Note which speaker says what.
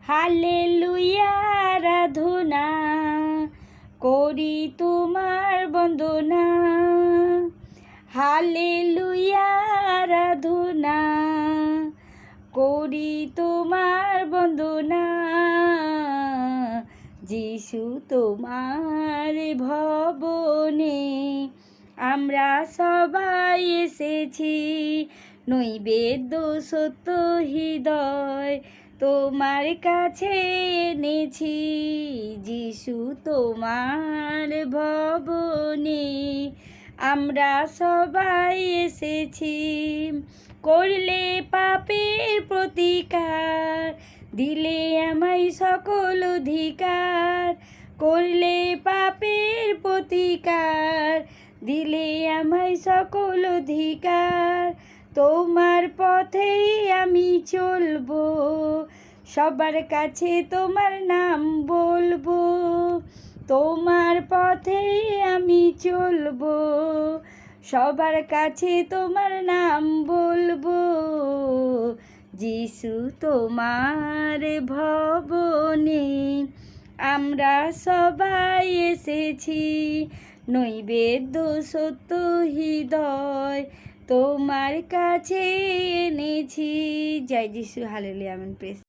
Speaker 1: Hallelujah আরাধনা করি তোমার বন্দনা, হালেলুয়া আরাধনা করি তোমার বন্দনা। যিশু তোমার ভবনে আমরা সবাই এসেছি, নৈবেদ্য সত্য হৃদয় তোমার কাছে এনেছি। যিশু তোমার ভবনে আমরা সবাই এসেছি, করলে পাপের প্রতিকার, দিলে আমায় সকল অধিকার। করলে পাপের প্রতিকার, দিলে আমায় সকল অধিকার। তোমার পথেই আমি চলবো, সবার কাছে তোমার নাম বলবো। তোমার পথেই আমি চলবো, সবার কাছে তোমার নাম বলবো। যিশু তোমার ভবনে আমরা সবাই এসেছি, নৈবেদ্য সত্য হৃদয় তোমার কাছে এনেছি। জয় যিশু, হালেলুয়া, আমেন। প্রেস।